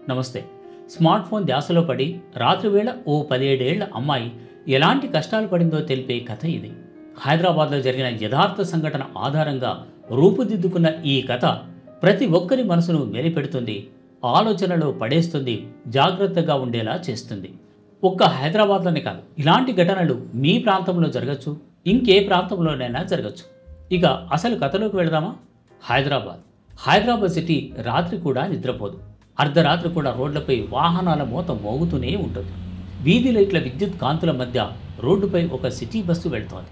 నమస్తే. Smart phone ధ్యాసలో పడి రాత్రివేళ ఓ 17 ఏళ్ల అమ్మాయి ఎలాంటి కష్టాలు పడిందో తెలిపే కథ ఇది. హైదరాబాద్లో జరిగిన యథార్థ సంఘటన ఆధారంగా రూపుదిద్దుకున్న ఈ కథ ప్రతి ఒక్కరి మనసును మెలిపెడుతుంది, ఆలోచనలో పడేస్తుంది, జాగ్రత్తగా ఉండేలా చేస్తుంది. ఒక్క హైదరాబాద్లోనే కాదు, ఇలాంటి ఘటనలు మీ ప్రాంతంలో జరగచ్చు, ఇంకే ప్రాంతంలోనైనా జరగచ్చు. ఇక అసలు కథలోకి వెళదామా? హైదరాబాద్ సిటీ రాత్రి కూడా నిద్రపోదు. అర్ధరాత్రి కూడా రోడ్లపై వాహనాల మోత మోగుతూనే ఉంటుంది. వీధి లైట్ల విద్యుత్ కాంతుల మధ్య రోడ్డుపై ఒక సిటీ బస్సు వెళ్తోంది.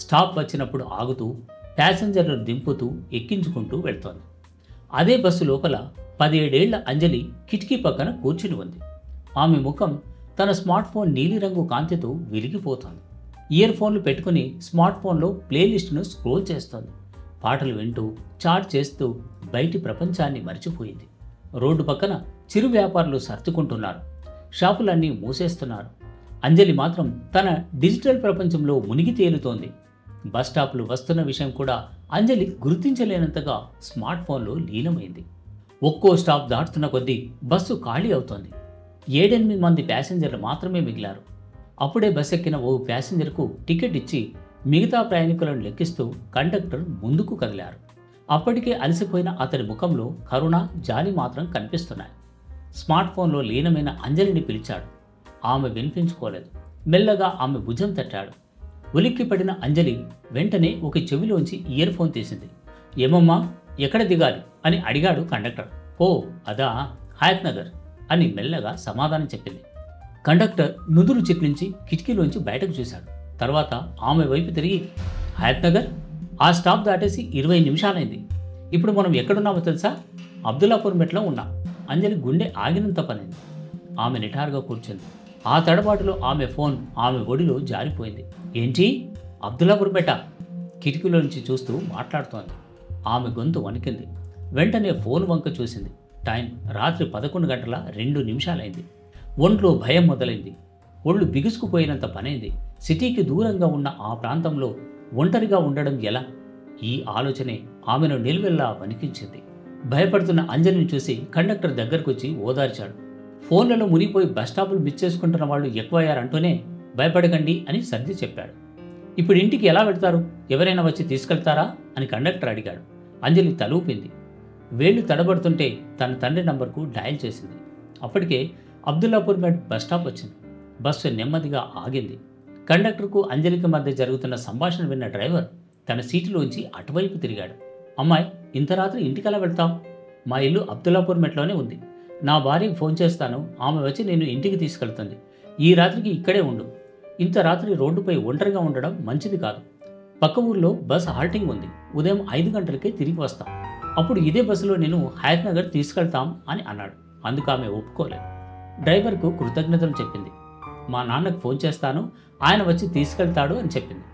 స్టాప్ వచ్చినప్పుడు ఆగుతూ, ప్యాసింజర్లను దింపుతూ, ఎక్కించుకుంటూ వెళ్తోంది. అదే బస్సు లోపల 17 ఏళ్ల అంజలి కిటికీ పక్కన కూర్చుని ఉంది. ఆమె ముఖం తన స్మార్ట్ ఫోన్ నీలిరంగు కాంతితో వెలిగిపోతోంది. ఇయర్ ఫోన్లు పెట్టుకుని స్మార్ట్ ఫోన్లో ప్లేలిస్టును స్క్రోల్ చేస్తోంది. పాటలు వింటూ, చాట్ చేస్తూ బయటి ప్రపంచాన్ని మర్చిపోయింది. రోడ్డు పక్కన చిరు వ్యాపారులు సర్దుకుంటున్నారు, షాపులన్నీ మూసేస్తున్నారు. అంజలి మాత్రం తన డిజిటల్ ప్రపంచంలో మునిగి తేలుతోంది. బస్ స్టాప్లు వస్తున్న విషయం కూడా అంజలి గుర్తించలేనంతగా స్మార్ట్ ఫోన్లో లీనమైంది. ఒక్కో స్టాప్ దాటుతున్న కొద్దీ బస్సు ఖాళీ అవుతోంది. 7-8 మంది ప్యాసింజర్లు మాత్రమే మిగిలారు. అప్పుడే బస్ ఎక్కిన ఓ ప్యాసింజర్కు టికెట్ ఇచ్చి మిగతా ప్రయాణికులను లెక్కిస్తూ కండక్టర్ ముందుకు కదిలారు. అప్పటికే అలసిపోయిన అతడి ముఖంలో కరుణ, జాలి మాత్రం కనిపిస్తున్నాయి. స్మార్ట్ ఫోన్లో లీనమైన అంజలిని పిలిచాడు. ఆమె వినిపించుకోలేదు. మెల్లగా ఆమె భుజం తట్టాడు. ఉలిక్కిపడిన అంజలి వెంటనే ఒక చెవిలోంచి ఇయర్ ఫోన్ తీసింది. ఏమమ్మా, ఎక్కడ దిగాలి అని అడిగాడు కండక్టర్. ఓ అదా, హయత్ నగర్ అని మెల్లగా సమాధానం చెప్పింది. కండక్టర్ నుదురు చిట్లించి కిటికీలోంచి బయటకు చూశాడు. తర్వాత ఆమె వైపు తిరిగి, హయత్ నగర్? ఆ స్టాప్ దాటేసి 20 నిమిషాలైంది. ఇప్పుడు మనం ఎక్కడున్నామో తెలుసా? అబ్దుల్లాపూర్ మెట్లో ఉన్నాం. అంజలి గుండె ఆగినంత పనింది. ఆమె నిటారుగా కూర్చుంది. ఆ తడబాటులో ఆమె ఫోన్ ఆమె ఒడిలో జారిపోయింది. ఏంటి, అబ్దుల్లాపూర్ మెట? కిటికీలో నుంచి చూస్తూ మాట్లాడుతోంది. ఆమె గొంతు వణికింది. వెంటనే ఫోన్ వంక చూసింది. టైం రాత్రి 11:02 ఒంట్లో భయం మొదలైంది. ఒళ్ళు బిగుసుకుపోయినంత పనైంది. సిటీకి దూరంగా ఉన్న ఆ ప్రాంతంలో ఒంటరిగా ఉండడం ఎలా? ఈ ఆలోచనే ఆమెను నిలువెల్లా వణికించింది. భయపడుతున్న అంజలిని చూసి కండక్టర్ దగ్గరకొచ్చి ఓదార్చాడు. ఫోన్లలో మునిగిపోయి బస్టాపులు మిస్ చేసుకుంటున్న వాళ్ళు ఎక్కువయ్యారంటూనే భయపడకండి అని సర్ది చెప్పాడు. ఇప్పుడు ఇంటికి ఎలా వెళ్తారు? ఎవరైనా వచ్చి తీసుకెళ్తారా అని కండక్టర్ అడిగాడు. అంజలి తలూపింది. వేళ్లు తడబడుతుంటే తన తండ్రి నంబర్కు డయల్ చేసింది. అప్పటికే అబ్దుల్లాపూర్ మెట్ బస్ స్టాప్ వచ్చింది. బస్సు నెమ్మదిగా ఆగింది. కండక్టర్కు అంజలికి మధ్య జరుగుతున్న సంభాషణ విన్న డ్రైవర్ తన సీటులోంచి అటువైపు తిరిగాడు. అమ్మాయి, ఇంత రాత్రి ఇంటికెలా వెళ్తాం? మా ఇల్లు అబ్దుల్లాపూర్ మెట్లోనే ఉంది. నా భార్యకు ఫోన్ చేస్తాను, ఆమె వచ్చి నేను ఇంటికి తీసుకెళ్తుంది. ఈ రాత్రికి ఇక్కడే ఉండు. ఇంత రాత్రి రోడ్డుపై ఒంటరిగా ఉండడం మంచిది కాదు. పక్క ఊర్లో బస్ హాల్టింగ్ ఉంది. ఉదయం 5 గంటలకే తిరిగి వస్తాం. అప్పుడు ఇదే బస్సులో నేను హయత్ నగర్ తీసుకెళ్తాం అని అన్నాడు. అందుకు ఆమె ఒప్పుకోలేదు. డ్రైవర్కు కృతజ్ఞతలు చెప్పింది. మా నాన్నకు ఫోన్ చేస్తాను, ఆయన వచ్చి తీసుకెళ్తాడు అని చెప్పింది.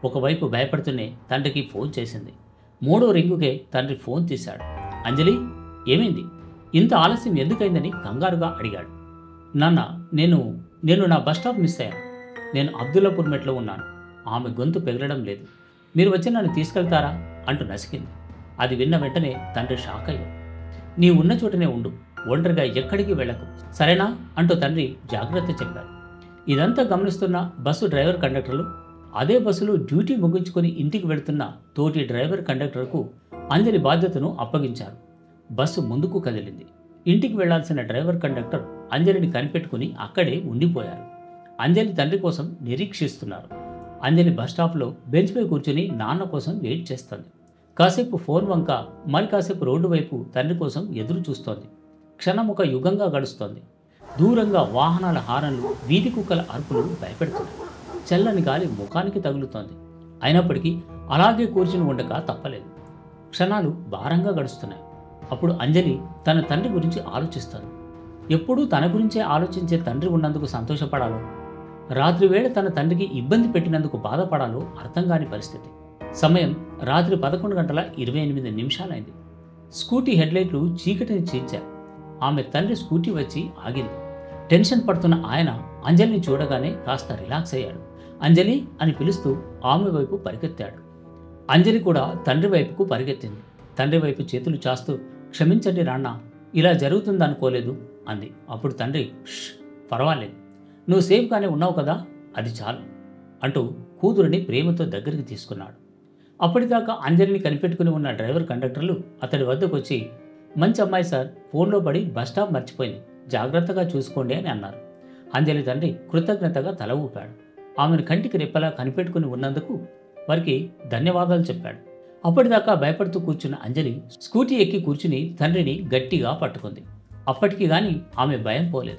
ఒకవైపు భయపడుతూనే తండ్రికి ఫోన్ చేసింది. 3వ రింగుకే తండ్రి ఫోన్ తీశాడు. అంజలి, ఏమైంది? ఇంత ఆలస్యం ఎందుకైందని కంగారుగా అడిగాడు. నాన్న, నేను నా బస్ స్టాప్ మిస్ అయ్యాను. నేను అబ్దుల్లాపూర్ మెట్లో ఉన్నాను. ఆమె గొంతు పెగలడం లేదు. మీరు వచ్చి నన్ను తీసుకెళ్తారా అంటూ నసికింది. అది విన్న వెంటనే తండ్రి షాక్ అయ్యాడు. నీ ఉన్న చోటనే ఉండు, ఒంటరిగా ఎక్కడికి వెళ్ళకు, సరేనా అంటూ తండ్రి జాగ్రత్త చెప్పాడు. ఇదంతా గమనిస్తున్న బస్సు డ్రైవర్, కండక్టర్లు అదే బస్సులో డ్యూటీ ముగించుకొని ఇంటికి వెళుతున్న తోటి డ్రైవర్, కండక్టర్కు అంజలి బాధ్యతను అప్పగించారు. బస్సు ముందుకు కదిలింది. ఇంటికి వెళ్లాల్సిన డ్రైవర్, కండక్టర్ అంజలిని కనిపెట్టుకుని అక్కడే ఉండిపోయారు. అంజలి తండ్రి కోసం నిరీక్షిస్తున్నారు. అంజలి బస్ స్టాప్లో బెంచ్పై కూర్చుని నాన్న కోసం వెయిట్ చేస్తోంది. కాసేపు ఫోన్ వంక, మరి కాసేపు రోడ్డు వైపు తండ్రి కోసం ఎదురు చూస్తోంది. క్షణం ఒక యుగంగా గడుస్తోంది. దూరంగా వాహనాల హారన్లు, వీధి కుక్కల అరుపులు భయపెడుతున్నాయి. చల్లని గాలి ముఖానికి తగులుతోంది. అయినప్పటికీ అలాగే కూర్చుని ఉండక తప్పలేదు. క్షణాలు భారంగా గడుస్తున్నాయి. అప్పుడు అంజలి తన తండ్రి గురించి ఆలోచిస్తోంది. ఎప్పుడూ తన గురించే ఆలోచించే తండ్రి ఉన్నందుకు సంతోషపడాలో, రాత్రివేళ తన తండ్రికి ఇబ్బంది పెట్టినందుకు బాధపడాలో అర్థం కాని పరిస్థితి. సమయం రాత్రి 11:28 స్కూటీ హెడ్లైట్లు చీకటిని చీల్చారు. ఆమె తండ్రి స్కూటీ వచ్చి ఆగింది. టెన్షన్ పడుతున్న ఆయన అంజలిని చూడగానే కాస్త రిలాక్స్ అయ్యాడు. అంజలి అని పిలుస్తూ ఆమె వైపు పరిగెత్తాడు. అంజలి కూడా తండ్రి వైపుకు పరిగెత్తింది. తండ్రి వైపు చేతులు చాస్తూ, క్షమించండి నాన్న, ఇలా జరుగుతుంది అనుకోలేదు అంది. అప్పుడు తండ్రి, "ష్, పర్వాలేదు, నువ్వు సేఫ్గానే ఉన్నావు కదా, అది చాలు" అంటూ కూతురిని ప్రేమతో దగ్గరికి తీసుకున్నాడు. అప్పటిదాకా అంజలిని కనిపెట్టుకుని ఉన్న డ్రైవర్ కండక్టర్లు అతడి వద్దకు వచ్చి, "మంచి అమ్మాయి సార్, ఫోన్లో పడి బస్ స్టాప్ మర్చిపోయింది, జాగ్రత్తగా చూసుకోండి" అని అన్నారు. అంజలి తండ్రి కృతజ్ఞతగా తల ఊపాడు. ఆమెను కంటికి రెప్పలా కనిపెట్టుకుని ఉన్నందుకు వారికి ధన్యవాదాలు చెప్పాడు. అప్పటిదాకా భయపడుతూ కూర్చున్న అంజలి స్కూటీ ఎక్కి కూర్చుని తండ్రిని గట్టిగా పట్టుకుంది. అప్పటికి గాని ఆమె భయం పోలేదు.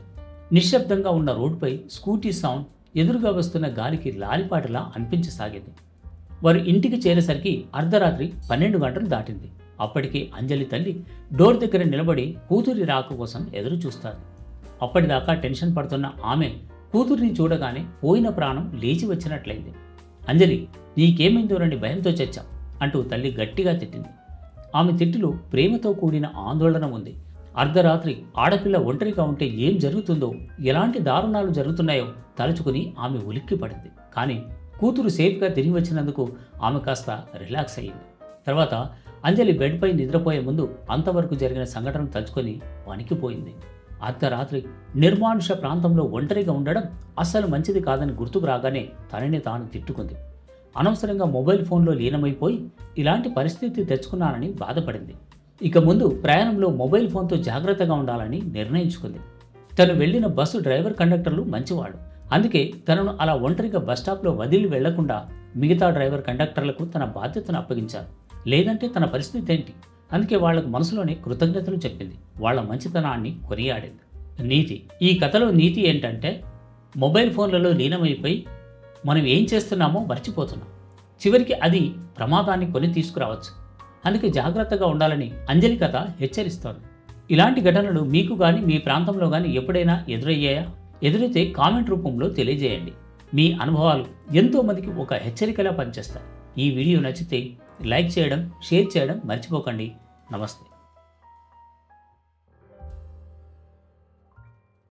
నిశ్శబ్దంగా ఉన్న రోడ్డుపై స్కూటీ సౌండ్ ఎదురుగా వస్తున్న గాలికి లాలిపాటలా అనిపించసాగింది. వారు ఇంటికి చేరేసరికి అర్ధరాత్రి 12 గంటలు దాటింది. అప్పటికే అంజలి తల్లి డోర్ దగ్గర నిలబడి కూతురి రాక కోసం ఎదురు చూస్తారు. అప్పటిదాకా టెన్షన్ పడుతున్న ఆమె కూతురిని చూడగానే పోయిన ప్రాణం లేచి వచ్చినట్లయింది. "అంజలి, నీకేమైందోనని భయంతో చచ్చాం" అంటూ తల్లి గట్టిగా తిట్టింది. ఆమె తిట్టులో ప్రేమతో కూడిన ఆందోళన ఉంది. అర్ధరాత్రి ఆడపిల్ల ఒంటరిగా ఉంటే ఏం జరుగుతుందో, ఎలాంటి దారుణాలు జరుగుతున్నాయో తలుచుకుని ఆమె ఉలిక్కి పడింది. కానీ కూతురు సేఫ్గా తిరిగి వచ్చినందుకు ఆమె కాస్త రిలాక్స్ అయ్యింది. తర్వాత అంజలి బెడ్పై నిద్రపోయే ముందు అంతవరకు జరిగిన సంఘటన తలుచుకొని వణికిపోయింది. అర్ధరాత్రి నిర్మానుష ప్రాంతంలో ఒంటరిగా ఉండడం అస్సలు మంచిది కాదని గుర్తుకు రాగానే తనని తాను తిట్టుకుంది. అనవసరంగా మొబైల్ ఫోన్లో లీనమైపోయి ఇలాంటి పరిస్థితి తెచ్చుకున్నానని బాధపడింది. ఇక ముందు ప్రయాణంలో మొబైల్ ఫోన్తో జాగ్రత్తగా ఉండాలని నిర్ణయించుకుంది. తను వెళ్లిన బస్సు డ్రైవర్ కండక్టర్లు మంచివాడు. అందుకే తనను అలా ఒంటరిగా బస్టాప్లో వదిలి వెళ్లకుండా మిగతా డ్రైవర్ కండక్టర్లకు తన బాధ్యతను అప్పగించారు. లేదంటే తన పరిస్థితి ఏంటి? అందుకే వాళ్లకు మనసులోనే కృతజ్ఞతలు చెప్పింది. వాళ్ల మంచితనాన్ని కొనియాడింది. నీతి. ఈ కథలో నీతి ఏంటంటే, మొబైల్ ఫోన్లలో లీనమైపోయి మనం ఏం చేస్తున్నామో మర్చిపోతున్నాం. చివరికి అది ప్రమాదాన్ని కొని తీసుకురావచ్చు. అందుకే జాగ్రత్తగా ఉండాలని అంజలి కథ హెచ్చరిస్తోంది. ఇలాంటి ఘటనలు మీకు కానీ మీ ప్రాంతంలో కానీ ఎప్పుడైనా ఎదురయ్యాయా? ఎదురైతే కామెంట్ రూపంలో తెలియజేయండి. మీ అనుభవాలు ఎంతోమందికి ఒక హెచ్చరికలా పనిచేస్తాయి. ఈ వీడియో నచ్చితే లైక్ చేయడం, షేర్ చేయడం మర్చిపోకండి. నమస్తే.